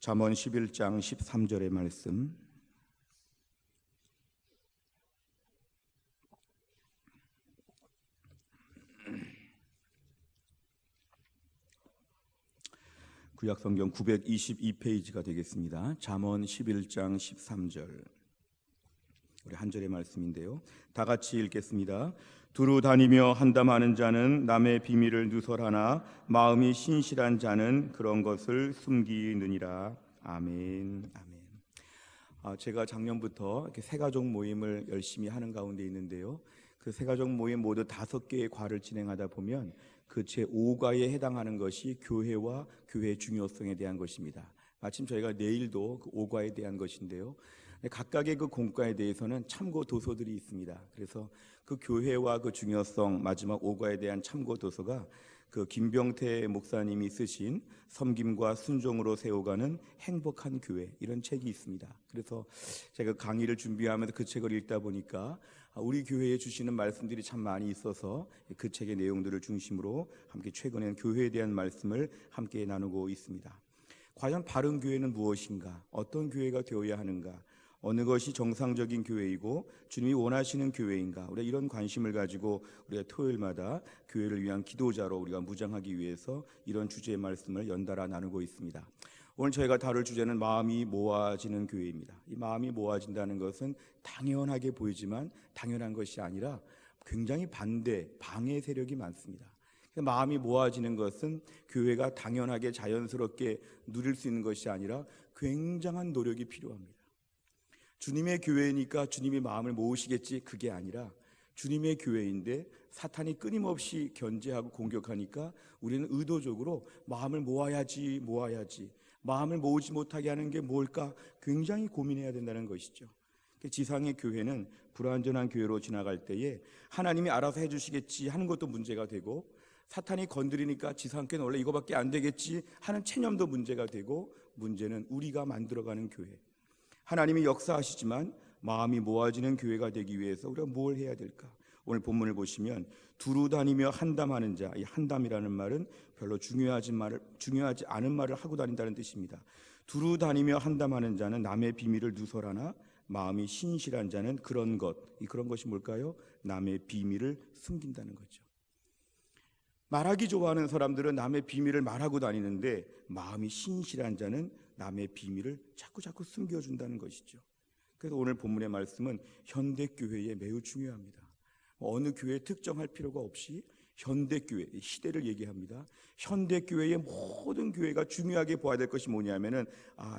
잠언 11장 13절의 말씀. 구약성경 922페이지가 되겠습니다. 잠언 11장 13절. 우리 한 절의 말씀인데요. 다 같이 읽겠습니다. 두루 다니며 한담하는 자는 남의 비밀을 누설하나 마음이 신실한 자는 그런 것을 숨기느니라. 아멘. 아멘. 제가 작년부터 이렇게 새가족 모임을 열심히 하는 가운데 있는데요. 그 새가족 모임 모두 5개의 과를 진행하다 보면 그 제5과에 해당하는 것이 교회와 교회의 중요성에 대한 것입니다. 마침 저희가 내일도 그 5과에 대한 것인데요. 각각의 그 공과에 대해서는 참고 도서들이 있습니다. 그래서 그 교회와 그 중요성 마지막 5과에 대한 참고 도서가 그 김병태 목사님이 쓰신 섬김과 순종으로 세워가는 행복한 교회, 이런 책이 있습니다. 그래서 제가 강의를 준비하면서 그 책을 읽다 보니까 우리 교회에 주시는 말씀들이 참 많이 있어서 그 책의 내용들을 중심으로 함께 최근에 교회에 대한 말씀을 함께 나누고 있습니다. 과연 바른 교회는 무엇인가? 어떤 교회가 되어야 하는가? 어느 것이 정상적인 교회이고 주님이 원하시는 교회인가? 우리가 이런 관심을 가지고 우리가 토요일마다 교회를 위한 기도자로 우리가 무장하기 위해서 이런 주제의 말씀을 연달아 나누고 있습니다. 오늘 저희가 다룰 주제는 마음이 모아지는 교회입니다. 이 마음이 모아진다는 것은 당연하게 보이지만 당연한 것이 아니라 굉장히 방해 세력이 많습니다. 마음이 모아지는 것은 교회가 당연하게 자연스럽게 누릴 수 있는 것이 아니라 굉장한 노력이 필요합니다. 주님의 교회니까 주님이 마음을 모으시겠지, 그게 아니라 주님의 교회인데 사탄이 끊임없이 견제하고 공격하니까 우리는 의도적으로 마음을 모아야지 마음을 모으지 못하게 하는 게 뭘까 굉장히 고민해야 된다는 것이죠. 지상의 교회는 불완전한 교회로 지나갈 때에 하나님이 알아서 해주시겠지 하는 것도 문제가 되고, 사탄이 건드리니까 지상교회는 원래 이거밖에 안 되겠지 하는 체념도 문제가 되고, 문제는 우리가 만들어가는 교회. 하나님이 역사하시지만 마음이 모아지는 교회가 되기 위해서 우리가 뭘 해야 될까? 오늘 본문을 보시면 두루 다니며 한담하는 자, 이 한담이라는 말은 별로 중요하지 않은 말을 하고 다닌다는 뜻입니다. 두루 다니며 한담하는 자는 남의 비밀을 누설하나 마음이 신실한 자는 그런 것이 뭘까요? 남의 비밀을 숨긴다는 거죠. 말하기 좋아하는 사람들은 남의 비밀을 말하고 다니는데 마음이 신실한 자는 남의 비밀을 자꾸 숨겨준다는 것이죠. 그래서 오늘 본문의 말씀은 현대교회에 매우 중요합니다. 어느 교회 특정할 필요가 없이 현대교회, 시대를 얘기합니다. 현대교회의 모든 교회가 중요하게 봐야 될 것이 뭐냐면은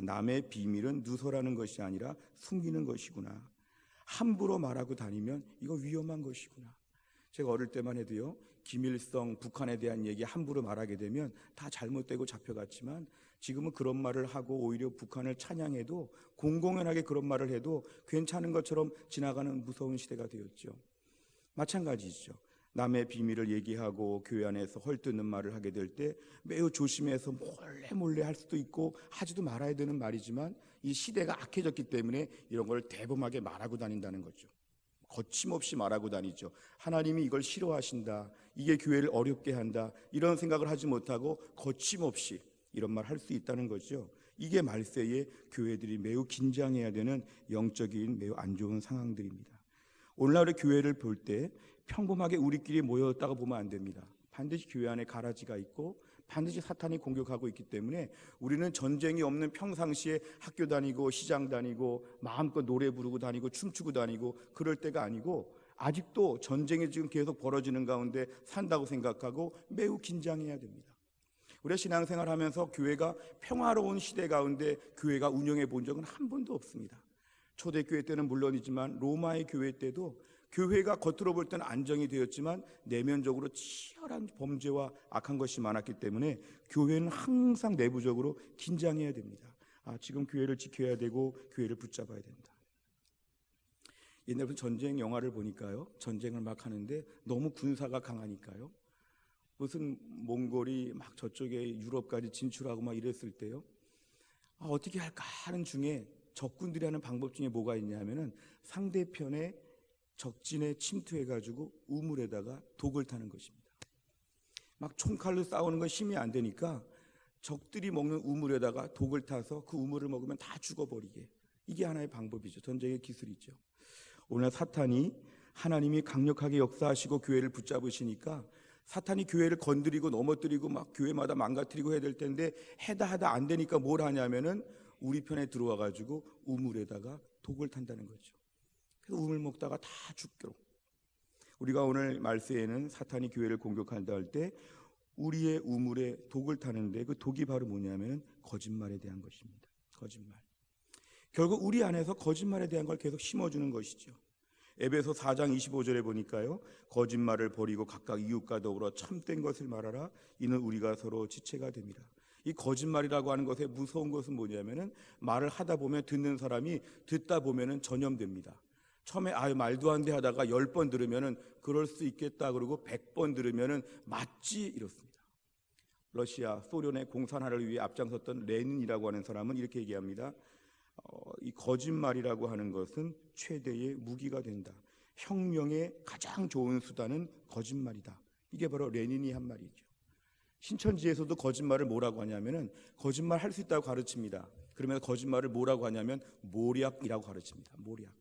남의 비밀은 누설하는 것이 아니라 숨기는 것이구나. 함부로 말하고 다니면 이거 위험한 것이구나. 제가 어릴 때만 해도요, 김일성, 북한에 대한 얘기 함부로 말하게 되면 다 잘못되고 잡혀갔지만 지금은 그런 말을 하고 오히려 북한을 찬양해도, 공공연하게 그런 말을 해도 괜찮은 것처럼 지나가는 무서운 시대가 되었죠. 마찬가지죠. 남의 비밀을 얘기하고 교회 안에서 헐뜯는 말을 하게 될 때 매우 조심해서 몰래 할 수도 있고 하지도 말아야 되는 말이지만 이 시대가 악해졌기 때문에 이런 걸 대범하게 말하고 다닌다는 거죠. 거침없이 말하고 다니죠. 하나님이 이걸 싫어하신다, 이게 교회를 어렵게 한다, 이런 생각을 하지 못하고 거침없이 이런 말 할 수 있다는 거죠. 이게 말세에 교회들이 매우 긴장해야 되는 영적인 매우 안 좋은 상황들입니다. 오늘날의 교회를 볼 때 평범하게 우리끼리 모였다가 보면 안 됩니다. 반드시 교회 안에 가라지가 있고 반드시 사탄이 공격하고 있기 때문에 우리는 전쟁이 없는 평상시에 학교 다니고 시장 다니고 마음껏 노래 부르고 다니고 춤추고 다니고 그럴 때가 아니고, 아직도 전쟁이 지금 계속 벌어지는 가운데 산다고 생각하고 매우 긴장해야 됩니다. 우리가 신앙생활하면서 교회가 평화로운 시대 가운데 교회가 운영해 본 적은 한 번도 없습니다. 초대교회 때는 물론이지만 로마의 교회 때도 교회가 겉으로 볼 때는 안정이 되었지만 내면적으로 치열한 범죄와 악한 것이 많았기 때문에 교회는 항상 내부적으로 긴장해야 됩니다. 지금 교회를 지켜야 되고 교회를 붙잡아야 된다. 옛날부터 전쟁 영화를 보니까요, 전쟁을 막 하는데 너무 군사가 강하니까요, 무슨 몽골이 막 저쪽에 유럽까지 진출하고 막 이랬을 때요, 어떻게 할까 하는 중에 적군들이 하는 방법 중에 뭐가 있냐면은 상대편의 적진에 침투해가지고 우물에다가 독을 타는 것입니다. 막 총칼로 싸우는 건 힘이 안 되니까 적들이 먹는 우물에다가 독을 타서 그 우물을 먹으면 다 죽어버리게. 이게 하나의 방법이죠. 전쟁의 기술이죠. 오늘 사탄이 하나님이 강력하게 역사하시고 교회를 붙잡으시니까 사탄이 교회를 건드리고 넘어뜨리고 막 교회마다 망가뜨리고 해야 될 텐데 하다 안 되니까 뭘 하냐면은 우리 편에 들어와 가지고 우물에다가 독을 탄다는 거죠. 그래서 우물 먹다가 다 죽도록. 우리가 오늘 말세에는 사탄이 교회를 공격한다 할 때 우리의 우물에 독을 타는데 그 독이 바로 뭐냐면은 거짓말에 대한 것입니다. 거짓말. 결국 우리 안에서 거짓말에 대한 걸 계속 심어주는 것이죠. 에베소 4장 25절에 보니까요, 거짓말을 버리고 각각 이웃과 더불어 참된 것을 말하라. 이는 우리가 서로 지체가 됨이라. 이 거짓말이라고 하는 것의 무서운 것은 뭐냐면은 말을 하다 보면 듣는 사람이 듣다 보면은 전염됩니다. 처음에 말도 안 돼 하다가 10번 들으면은 그럴 수 있겠다 그러고 100번 들으면은 맞지 이렇습니다. 러시아 소련의 공산화를 위해 앞장섰던 레닌이라고 하는 사람은 이렇게 얘기합니다. 이 거짓말이라고 하는 것은 최대의 무기가 된다. 혁명의 가장 좋은 수단은 거짓말이다. 이게 바로 레닌이 한 말이죠. 신천지에서도 거짓말을 뭐라고 하냐면은 거짓말 할 수 있다고 가르칩니다. 그러면 거짓말을 뭐라고 하냐면 모략이라고 가르칩니다. 모략.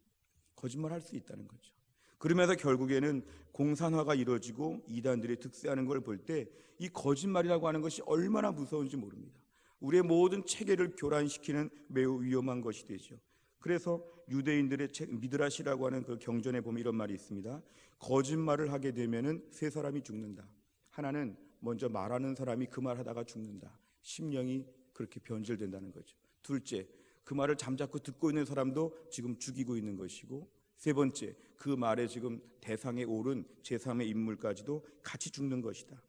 거짓말 할 수 있다는 거죠. 그러면서 결국에는 공산화가 이루어지고 이단들이 득세하는 걸 볼 때 이 거짓말이라고 하는 것이 얼마나 무서운지 모릅니다. 우리의 모든 체계를 교란시키는 매우 위험한 것이 되죠. 그래서 유대인들의 책 미드라시라고 하는 그 경전에 보면 이런 말이 있습니다. 거짓말을 하게 되면은 세 사람이 죽는다. 하나는 먼저 말하는 사람이 그 말 하다가 죽는다. 심령이 그렇게 변질된다는 거죠. 둘째, 그 말을 잠자코 듣고 있는 사람도 지금 죽이고 있는 것이고, 세 번째, 그 말에 지금 대상에 오른 제3의 인물까지도 같이 죽는 것이다.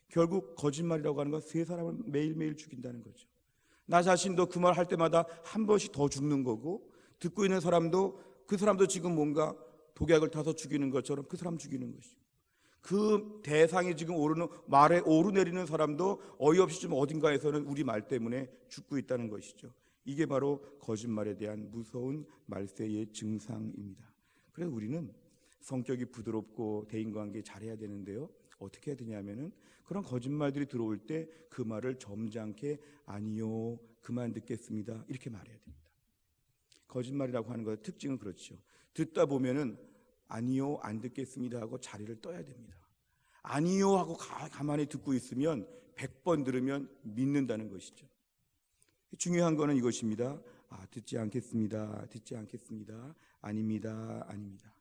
결국 거짓말이라고 하는 건 세 사람을 매일매일 죽인다는 거죠. 나 자신도 그 말 할 때마다 한 번씩 더 죽는 거고, 듣고 있는 사람도 그 사람도 지금 뭔가 독약을 타서 죽이는 것처럼 그 사람 죽이는 것이고, 그 대상이 지금 오르는 말에 오르내리는 사람도 어이없이 좀 어딘가에서는 우리 말 때문에 죽고 있다는 것이죠. 이게 바로 거짓말에 대한 무서운 말세의 증상입니다. 그래서 우리는 성격이 부드럽고 대인관계 잘해야 되는데요, 어떻게 해야 되냐면은 그런 거짓말들이 들어올 때 그 말을 점잖게 아니요, 그만 듣겠습니다, 이렇게 말해야 됩니다. 거짓말이라고 하는 것의 특징은 그렇죠. 듣다 보면은 아니요, 안 듣겠습니다 하고 자리를 떠야 됩니다. 아니요 하고 가만히 듣고 있으면 100번 들으면 믿는다는 것이죠. 중요한 거는 이것입니다. 듣지 않겠습니다. 듣지 않겠습니다. 아닙니다. 아닙니다.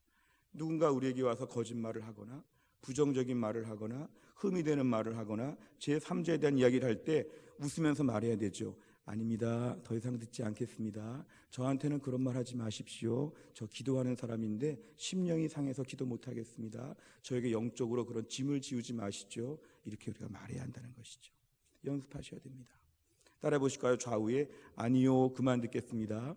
누군가 우리에게 와서 거짓말을 하거나 부정적인 말을 하거나 흠이 되는 말을 하거나 제3자에 대한 이야기를 할 때 웃으면서 말해야 되죠. 아닙니다. 더 이상 듣지 않겠습니다. 저한테는 그런 말 하지 마십시오. 저 기도하는 사람인데 심령이 상해서 기도 못하겠습니다. 저에게 영적으로 그런 짐을 지우지 마시죠. 이렇게 우리가 말해야 한다는 것이죠. 연습하셔야 됩니다. 따라해 보실까요? 좌우에 아니요, 그만 듣겠습니다.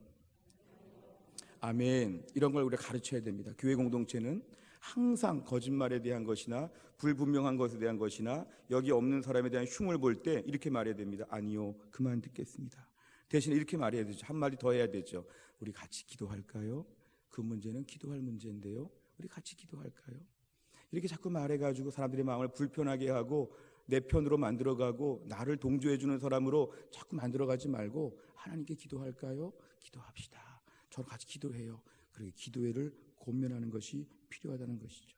아멘. 이런 걸 우리가 가르쳐야 됩니다. 교회 공동체는 항상 거짓말에 대한 것이나 불분명한 것에 대한 것이나 여기 없는 사람에 대한 흉을 볼 때 이렇게 말해야 됩니다. 아니요, 그만 듣겠습니다. 대신에 이렇게 말해야 되죠. 한마디 더 해야 되죠. 우리 같이 기도할까요? 그 문제는 기도할 문제인데요, 우리 같이 기도할까요? 이렇게 자꾸 말해가지고 사람들의 마음을 불편하게 하고 내 편으로 만들어가고 나를 동조해 주는 사람으로 자꾸 만들어가지 말고 하나님께 기도할까요? 기도합시다. 저랑 같이 기도해요. 그렇게 기도회를 권면하는 것이 필요하다는 것이죠.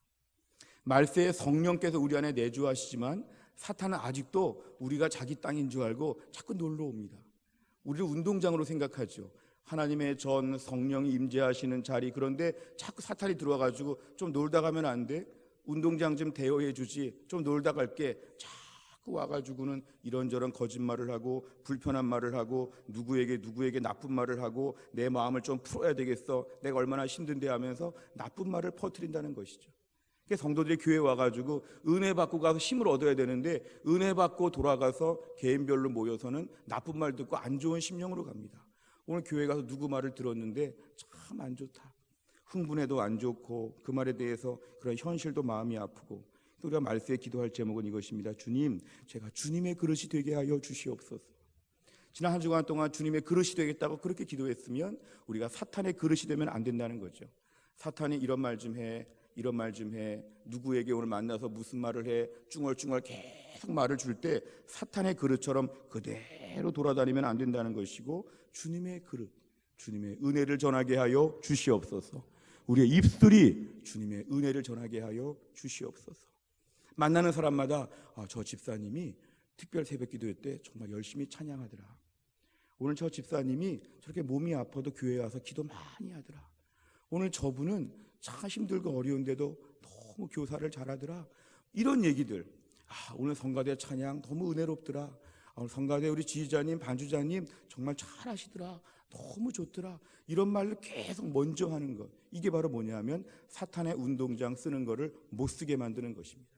말세에 성령께서 우리 안에 내주하시지만 사탄은 아직도 우리가 자기 땅인 줄 알고 자꾸 놀러 옵니다. 우리를 운동장으로 생각하죠. 하나님의 전 성령이 임재하시는 자리, 그런데 자꾸 사탄이 들어와가지고 좀 놀다 가면 안 돼? 운동장 좀 대여해 주지, 좀 놀다 갈게, 자꾸 와가지고는 이런저런 거짓말을 하고 불편한 말을 하고 누구에게 나쁜 말을 하고 내 마음을 좀 풀어야 되겠어, 내가 얼마나 힘든데 하면서 나쁜 말을 퍼뜨린다는 것이죠. 성도들이 교회에 와가지고 은혜 받고 가서 힘을 얻어야 되는데 은혜 받고 돌아가서 개인별로 모여서는 나쁜 말 듣고 안 좋은 심령으로 갑니다. 오늘 교회 가서 누구 말을 들었는데 참 안 좋다, 흥분해도 안 좋고 그 말에 대해서 그런 현실도 마음이 아프고, 우리가 말세에 기도할 제목은 이것입니다. 주님, 제가 주님의 그릇이 되게 하여 주시옵소서. 지난 한 주간 동안 주님의 그릇이 되겠다고 그렇게 기도했으면 우리가 사탄의 그릇이 되면 안 된다는 거죠. 사탄이 이런 말 좀 해, 이런 말 좀 해. 누구에게 오늘 만나서 무슨 말을 해. 쭝얼쭝얼 계속 말을 줄 때 사탄의 그릇처럼 그대로 돌아다니면 안 된다는 것이고, 주님의 그릇, 주님의 은혜를 전하게 하여 주시옵소서. 우리의 입술이 주님의 은혜를 전하게 하여 주시옵소서. 만나는 사람마다 저 집사님이 특별 새벽 기도회 때 정말 열심히 찬양하더라. 오늘 저 집사님이 저렇게 몸이 아파도 교회에 와서 기도 많이 하더라. 오늘 저분은 참 힘들고 어려운데도 너무 교사를 잘하더라. 이런 얘기들. 오늘 성가대 찬양 너무 은혜롭더라. 오늘 성가대 우리 지휘자님, 반주자님 정말 잘하시더라. 너무 좋더라. 이런 말을 계속 먼저 하는 것. 이게 바로 뭐냐면 사탄의 운동장 쓰는 거를 못 쓰게 만드는 것입니다.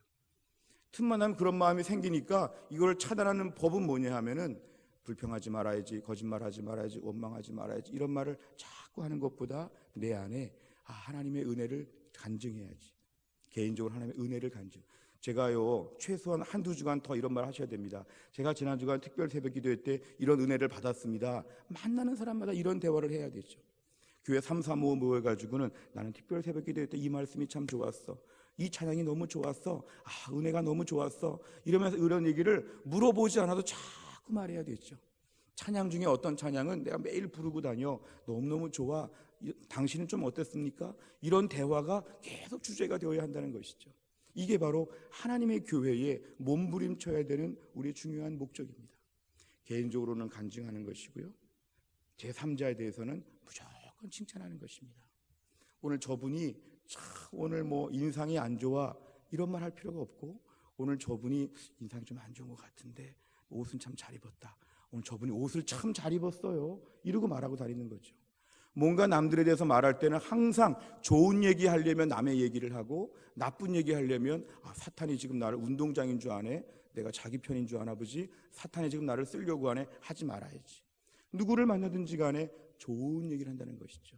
틈만 나면 그런 마음이 생기니까 이걸 차단하는 법은 뭐냐 하면은 불평하지 말아야지, 거짓말하지 말아야지, 원망하지 말아야지, 이런 말을 자꾸 하는 것보다 내 안에 하나님의 은혜를 간증해야지. 개인적으로 하나님의 은혜를 간증. 제가요 최소한 한두 주간 더 이런 말 하셔야 됩니다. 제가 지난 주간 특별 새벽 기도회 때 이런 은혜를 받았습니다. 만나는 사람마다 이런 대화를 해야 되죠. 교회 335 모여가지고는 나는 특별 새벽 기도회 때 이 말씀이 참 좋았어, 이 찬양이 너무 좋았어, 은혜가 너무 좋았어, 이러면서 이런 얘기를 물어보지 않아도 자꾸 말해야 되죠. 찬양 중에 어떤 찬양은 내가 매일 부르고 다녀, 너무너무 좋아, 당신은 좀 어땠습니까? 이런 대화가 계속 주제가 되어야 한다는 것이죠. 이게 바로 하나님의 교회에 몸부림쳐야 되는 우리의 중요한 목적입니다. 개인적으로는 간증하는 것이고요, 제3자에 대해서는 무조건 칭찬하는 것입니다. 오늘 저분이 오늘 인상이 안 좋아 이런 말 할 필요가 없고, 오늘 저분이 인상이 좀 안 좋은 것 같은데 옷은 참 잘 입었다, 오늘 저분이 옷을 참 잘 입었어요, 이러고 말하고 다니는 거죠. 뭔가 남들에 대해서 말할 때는 항상 좋은 얘기 하려면 남의 얘기를 하고, 나쁜 얘기 하려면 사탄이 지금 나를 운동장인 줄 아네, 내가 자기 편인 줄 아나 보지, 사탄이 지금 나를 쓰려고 하네, 하지 말아야지. 누구를 만나든지 간에 좋은 얘기를 한다는 것이죠.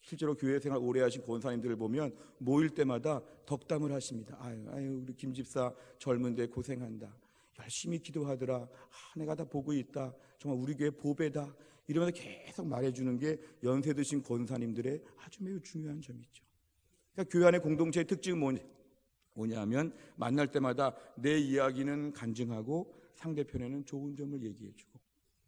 실제로 교회 생활 오래 하신 권사님들을 보면 모일 때마다 덕담을 하십니다. 아유 우리 김 집사 젊은데 고생한다, 열심히 기도하더라, 내가 다 보고 있다, 정말 우리 교회 보배다, 이러면서 계속 말해주는 게 연세 드신 권사님들의 아주 매우 중요한 점이죠. 그러니까 교회 안의 공동체의 특징은 뭐냐면 만날 때마다 내 이야기는 간증하고 상대편에는 좋은 점을 얘기해주고.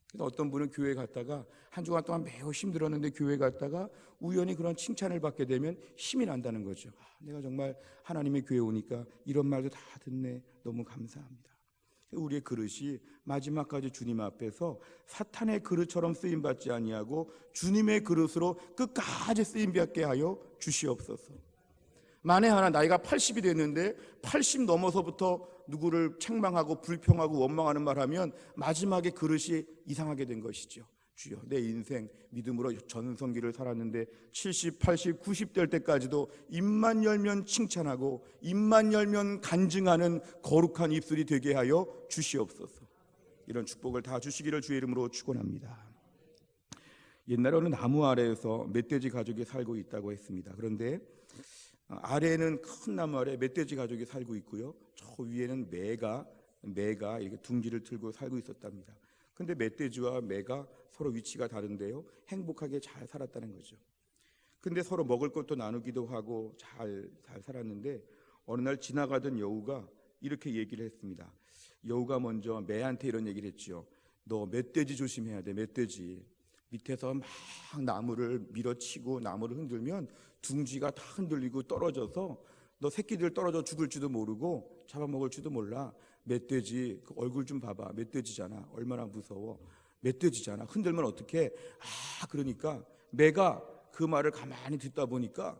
그래서 어떤 분은 교회 갔다가 한 주간 동안 매우 힘들었는데 교회 갔다가 우연히 그런 칭찬을 받게 되면 힘이 난다는 거죠. 내가 정말 하나님의 교회 오니까 이런 말도 다 듣네, 너무 감사합니다. 우리의 그릇이 마지막까지 주님 앞에서 사탄의 그릇처럼 쓰임받지 아니하고 주님의 그릇으로 끝까지 쓰임받게 하여 주시옵소서. 만에 하나 나이가 80이 됐는데 80 넘어서부터 누구를 책망하고 불평하고 원망하는 말하면 마지막에 그릇이 이상하게 된 것이죠. 주여, 내 인생 믿음으로 전성기를 살았는데 70, 80, 90 될 때까지도 입만 열면 칭찬하고 입만 열면 간증하는 거룩한 입술이 되게 하여 주시옵소서. 이런 축복을 다 주시기를 주의 이름으로 축원합니다. 옛날에 어느 나무 아래에서 멧돼지 가족이 살고 있다고 했습니다. 그런데 아래에는 큰 나무 아래 멧돼지 가족이 살고 있고요, 저 위에는 매가 이렇게 둥지를 틀고 살고 있었답니다. 근데 멧돼지와 매가 서로 위치가 다른데요, 행복하게 잘 살았다는 거죠. 근데 서로 먹을 것도 나누기도 하고 잘 살았는데 어느 날 지나가던 여우가 이렇게 얘기를 했습니다. 여우가 먼저 매한테 이런 얘기를 했죠. 너 멧돼지 조심해야 돼. 멧돼지 밑에서 막 나무를 밀어치고 나무를 흔들면 둥지가 다 흔들리고 떨어져서 너 새끼들 떨어져 죽을지도 모르고 잡아먹을지도 몰라. 멧돼지 그 얼굴 좀 봐봐. 멧돼지잖아. 얼마나 무서워. 멧돼지잖아. 흔들면 어떡해. 그러니까 매가 그 말을 가만히 듣다 보니까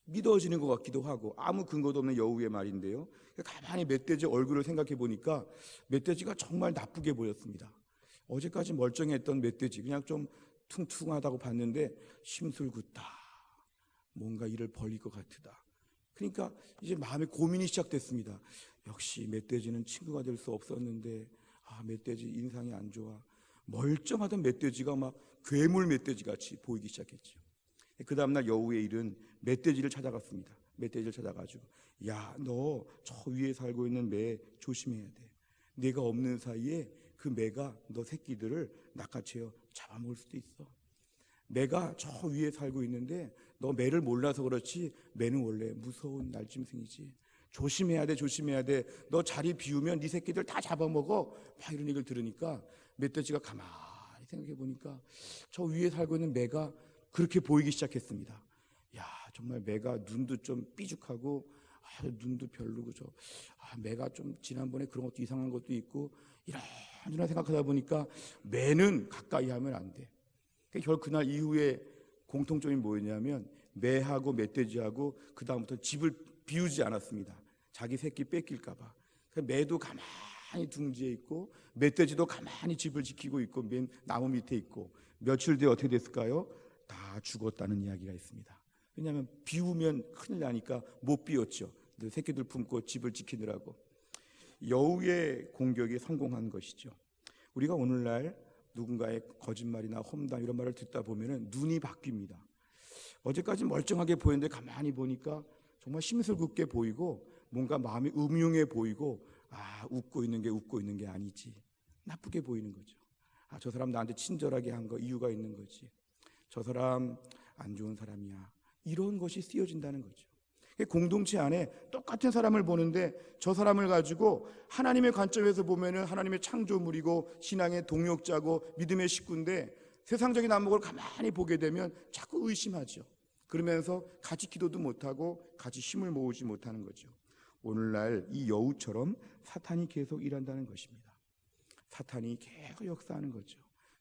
믿어지는 것 같기도 하고, 아무 근거도 없는 여우의 말인데요, 가만히 멧돼지 얼굴을 생각해 보니까 멧돼지가 정말 나쁘게 보였습니다. 어제까지 멀쩡했던 멧돼지 그냥 좀 퉁퉁하다고 봤는데 심술궂다, 뭔가 일을 벌릴 것 같으다. 그러니까 이제 마음에 고민이 시작됐습니다. 역시 멧돼지는 친구가 될 수 없었는데 멧돼지 인상이 안 좋아. 멀쩡하던 멧돼지가 막 괴물 멧돼지 같이 보이기 시작했죠. 그 다음날 여우의 일은 멧돼지를 찾아갔습니다. 멧돼지를 찾아가지고, 야, 너 저 위에 살고 있는 매 조심해야 돼. 내가 없는 사이에 그 매가 너 새끼들을 낚아채어 잡아먹을 수도 있어. 매가 저 위에 살고 있는데 너 매를 몰라서 그렇지 매는 원래 무서운 날짐승이지. 조심해야 돼, 조심해야 돼. 너 자리 비우면 네 새끼들 다 잡아먹어. 막 이런 얘기를 들으니까 멧돼지가 가만히 생각해 보니까 저 위에 살고 있는 매가 그렇게 보이기 시작했습니다. 야, 정말 매가 눈도 좀 삐죽하고 눈도 별로고 매가 좀 지난번에 그런 것도 이상한 것도 있고 이런저런 생각하다 보니까 매는 가까이 하면 안 돼. 결국 그날 이후에 공통점이 뭐였냐면 매하고 멧돼지하고 그 다음부터 집을 비우지 않았습니다. 자기 새끼 뺏길까 봐. 매도 가만히 둥지에 있고 멧돼지도 가만히 집을 지키고 있고 맨 나무 밑에 있고 며칠 뒤에 어떻게 됐을까요? 다 죽었다는 이야기가 있습니다. 왜냐하면 비우면 큰일 나니까 못 비웠죠. 새끼들 품고 집을 지키느라고. 여우의 공격이 성공한 것이죠. 우리가 오늘날 누군가의 거짓말이나 험담 이런 말을 듣다 보면 눈이 바뀝니다. 어제까지 멀쩡하게 보였는데 가만히 보니까 정말 심술궂게 보이고 뭔가 마음이 음흉해 보이고 웃고 있는 게 아니지. 나쁘게 보이는 거죠. 저 사람 나한테 친절하게 한 거 이유가 있는 거지. 저 사람 안 좋은 사람이야. 이런 것이 쓰여진다는 거죠. 공동체 안에 똑같은 사람을 보는데 저 사람을 가지고 하나님의 관점에서 보면은 하나님의 창조물이고 신앙의 동역자고 믿음의 식구인데 세상적인 안목을 가만히 보게 되면 자꾸 의심하죠. 그러면서 같이 기도도 못하고 같이 힘을 모으지 못하는 거죠. 오늘날 이 여우처럼 사탄이 계속 일한다는 것입니다. 사탄이 계속 역사하는 거죠.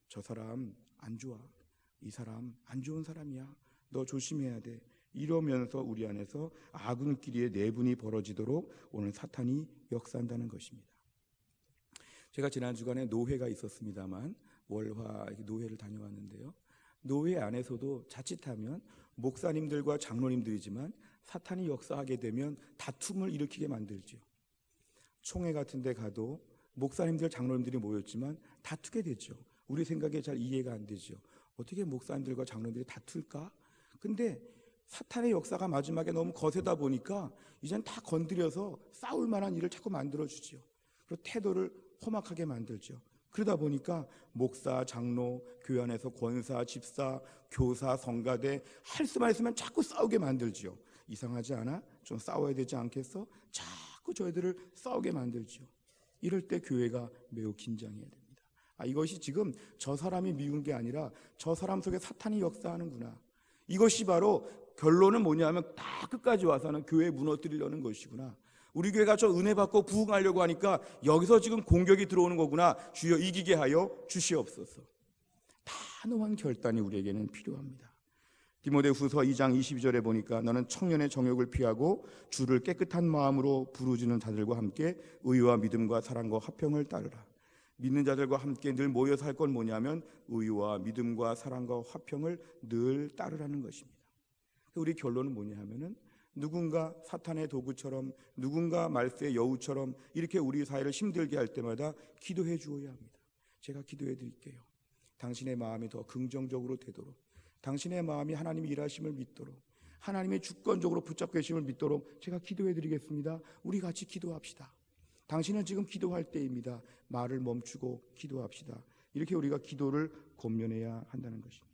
저 사람 안 좋아. 이 사람 안 좋은 사람이야. 너 조심해야 돼. 이러면서 우리 안에서 아군끼리의 내분이 벌어지도록 오늘 사탄이 역사한다는 것입니다. 제가 지난 주간에 노회가 있었습니다만 월화 노회를 다녀왔는데요. 노회 안에서도 자칫하면 목사님들과 장로님들이지만 사탄이 역사하게 되면 다툼을 일으키게 만들죠. 총회 같은 데 가도 목사님들, 장로님들이 모였지만 다투게 되죠. 우리 생각에 잘 이해가 안 되죠. 어떻게 목사님들과 장로님들이 다툴까? 근데 사탄의 역사가 마지막에 너무 거세다 보니까 이젠 다 건드려서 싸울 만한 일을 자꾸 만들어주죠. 그리고 태도를 험악하게 만들죠. 그러다 보니까 목사, 장로, 교회 안에서 권사, 집사, 교사, 성가대 할 수만 있으면 자꾸 싸우게 만들죠. 이상하지 않아? 좀 싸워야 되지 않겠어? 자꾸 저희들을 싸우게 만들죠. 이럴 때 교회가 매우 긴장해야 됩니다. 이것이 지금 저 사람이 미운 게 아니라 저 사람 속에 사탄이 역사하는구나. 이것이 바로 결론은 뭐냐면 다 끝까지 와서는 교회 무너뜨리려는 것이구나. 우리 교회가 저 은혜 받고 부흥하려고 하니까 여기서 지금 공격이 들어오는 거구나. 주여 이기게 하여 주시옵소서. 단호한 결단이 우리에게는 필요합니다. 디모데후서 2장 22절에 보니까 너는 청년의 정욕을 피하고 주를 깨끗한 마음으로 부르짖는 자들과 함께 의와 믿음과 사랑과 화평을 따르라. 믿는 자들과 함께 늘 모여서 할 건 뭐냐면 의와 믿음과 사랑과 화평을 늘 따르라는 것입니다. 우리 결론은 뭐냐 하면은 누군가 사탄의 도구처럼 누군가 말세의 여우처럼 이렇게 우리 사회를 힘들게 할 때마다 기도해 주어야 합니다. 제가 기도해 드릴게요. 당신의 마음이 더 긍정적으로 되도록, 당신의 마음이 하나님의 일하심을 믿도록, 하나님의 주권적으로 붙잡고 계심을 믿도록 제가 기도해 드리겠습니다. 우리 같이 기도합시다. 당신은 지금 기도할 때입니다. 말을 멈추고 기도합시다. 이렇게 우리가 기도를 권면해야 한다는 것입니다.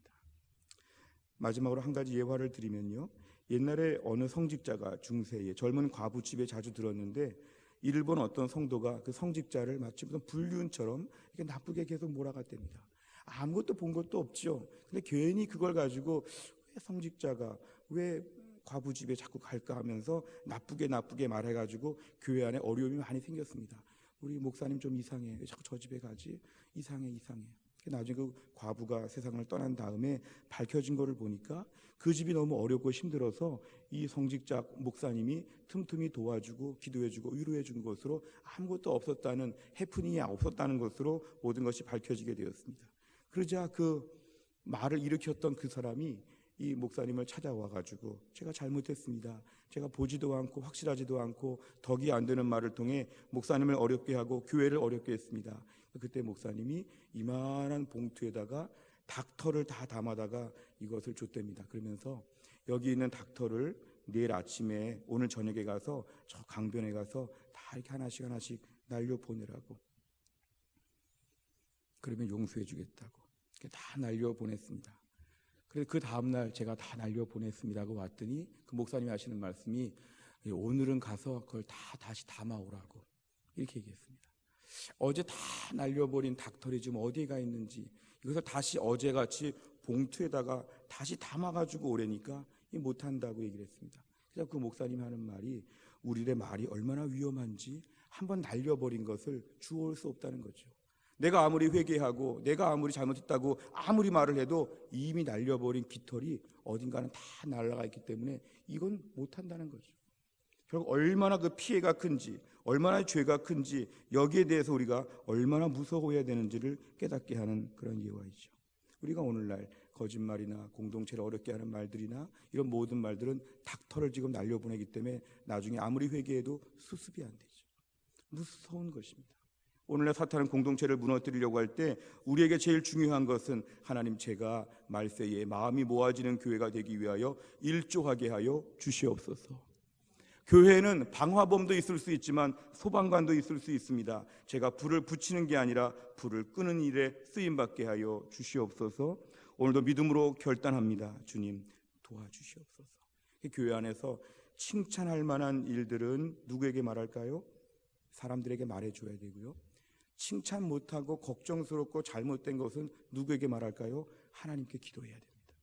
마지막으로 한 가지 예화를 드리면요. 옛날에 어느 성직자가 중세에 젊은 과부 집에 자주 들었는데 이를 본 어떤 성도가 그 성직자를 마치 무슨 불륜처럼 이렇게 나쁘게 계속 몰아갔답니다. 아무것도 본 것도 없죠. 근데 괜히 그걸 가지고 왜 성직자가 왜 과부 집에 자꾸 갈까 하면서 나쁘게 말해가지고 교회 안에 어려움이 많이 생겼습니다. 우리 목사님 좀 이상해. 왜 자꾸 저 집에 가지? 이상해. 나중에 그 과부가 세상을 떠난 다음에 밝혀진 것을 보니까 그 집이 너무 어렵고 힘들어서 이 성직자 목사님이 틈틈이 도와주고 기도해주고 위로해준 것으로 아무것도 없었다는, 해프닝이 없었다는 것으로 모든 것이 밝혀지게 되었습니다. 그러자 그 말을 일으켰던 그 사람이 이 목사님을 찾아와가지고 제가 잘못했습니다. 제가 보지도 않고 확실하지도 않고 덕이 안 되는 말을 통해 목사님을 어렵게 하고 교회를 어렵게 했습니다. 그때 목사님이 이만한 봉투에다가 닭털을 다 담아다가 이것을 줬답니다. 그러면서 여기 있는 닭털을 내일 아침에 오늘 저녁에 가서 저 강변에 가서 다 이렇게 하나씩 날려보내라고. 그러면 용서해 주겠다고. 다 날려보냈습니다. 그래서 그 다음날 제가 다 날려보냈습니다 하고 왔더니 그 목사님이 하시는 말씀이 오늘은 가서 그걸 다 다시 담아오라고 이렇게 얘기했습니다. 어제 다 날려버린 닭털이 지금 어디에 가 있는지 이것을 다시 어제같이 봉투에다가 다시 담아가지고 오래니까 못한다고 얘기를 했습니다. 그래서 그 목사님 하는 말이 우리의 말이 얼마나 위험한지 한번 날려버린 것을 주워올 수 없다는 거죠. 내가 아무리 회개하고 내가 아무리 잘못했다고 아무리 말을 해도 이미 날려버린 깃털이 어딘가는 다 날아가 있기 때문에 이건 못한다는 거죠. 결국 얼마나 그 피해가 큰지 얼마나 죄가 큰지 여기에 대해서 우리가 얼마나 무서워해야 되는지를 깨닫게 하는 그런 예화이죠. 우리가 오늘날 거짓말이나 공동체를 어렵게 하는 말들이나 이런 모든 말들은 닥터를 지금 날려보내기 때문에 나중에 아무리 회개해도 수습이 안 되죠. 무서운 것입니다. 오늘날 사탄은 공동체를 무너뜨리려고 할 때 우리에게 제일 중요한 것은 하나님 제가 말세에 마음이 모아지는 교회가 되기 위하여 일조하게 하여 주시옵소서. 교회에는 방화범도 있을 수 있지만 소방관도 있을 수 있습니다. 제가 불을 붙이는 게 아니라 불을 끄는 일에 쓰임받게 하여 주시옵소서. 오늘도 믿음으로 결단합니다. 주님 도와주시옵소서. 교회 안에서 칭찬할 만한 일들은 누구에게 말할까요? 사람들에게 말해줘야 되고요. 칭찬 못하고 걱정스럽고 잘못된 것은 누구에게 말할까요? 하나님께 기도해야 됩니다.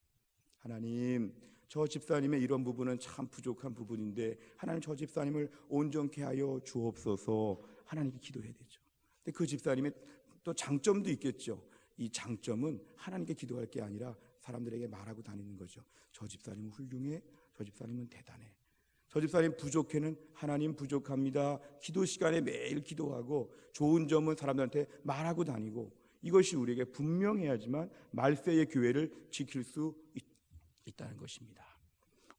하나님, 저 집사님의 이런 부분은 참 부족한 부분인데 하나님 저 집사님을 온전케 하여 주옵소서. 하나님께 기도해야 되죠. 근데 그 집사님의 또 장점도 있겠죠. 이 장점은 하나님께 기도할 게 아니라 사람들에게 말하고 다니는 거죠. 저 집사님은 훌륭해, 저 집사님은 대단해, 저 집사님 부족해는 하나님 부족합니다. 기도 시간에 매일 기도하고 좋은 점은 사람들한테 말하고 다니고 이것이 우리에게 분명해야지만 말세의 교회를 지킬 수 있다는 것입니다.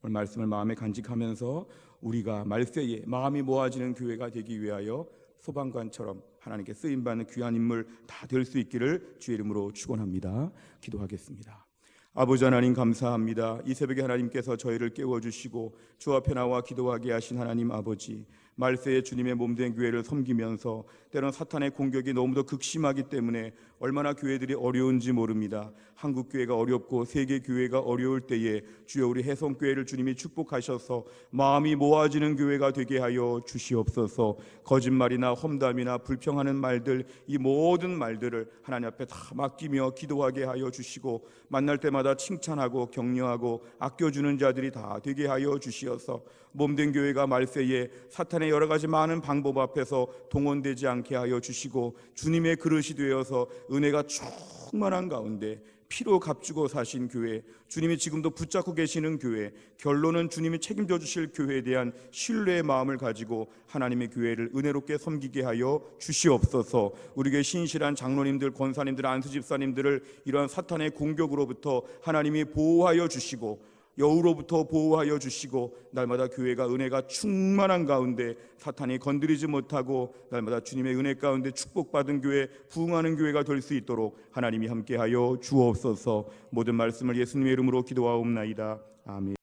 오늘 말씀을 마음에 간직하면서 우리가 말세에 마음이 모아지는 교회가 되기 위하여 소방관처럼 하나님께 쓰임받는 귀한 인물 다 될 수 있기를 주의 이름으로 축원합니다. 기도하겠습니다. 아버지 하나님 감사합니다. 이 새벽에 하나님께서 저희를 깨워주시고 주 앞에 나와 기도하게 하신 하나님 아버지, 말세에 주님의 몸된 교회를 섬기면서 때론 사탄의 공격이 너무도 극심하기 때문에 얼마나 교회들이 어려운지 모릅니다. 한국 교회가 어렵고 세계 교회가 어려울 때에 주여 우리 해성교회를 주님이 축복하셔서 마음이 모아지는 교회가 되게 하여 주시옵소서. 거짓말이나 험담이나 불평하는 말들, 이 모든 말들을 하나님 앞에 다 맡기며 기도하게 하여 주시고 만날 때마다 칭찬하고 격려하고 아껴주는 자들이 다 되게 하여 주시어서 몸된 교회가 말세에 사탄의 여러 가지 많은 방법 앞에서 동원되지 않게 하여 주시고 주님의 그릇이 되어서 은혜가 충만한 가운데 피로 값주고 사신 교회, 주님이 지금도 붙잡고 계시는 교회, 결론은 주님이 책임져 주실 교회에 대한 신뢰의 마음을 가지고 하나님의 교회를 은혜롭게 섬기게 하여 주시옵소서. 우리에게 신실한 장로님들, 권사님들, 안수집사님들을 이러한 사탄의 공격으로부터 하나님이 보호하여 주시고 여우로부터 보호하여 주시고 날마다 교회가 은혜가 충만한 가운데 사탄이 건드리지 못하고 날마다 주님의 은혜 가운데 축복받은 교회, 부흥하는 교회가 될 수 있도록 하나님이 함께하여 주옵소서. 모든 말씀을 예수님의 이름으로 기도하옵나이다. 아멘.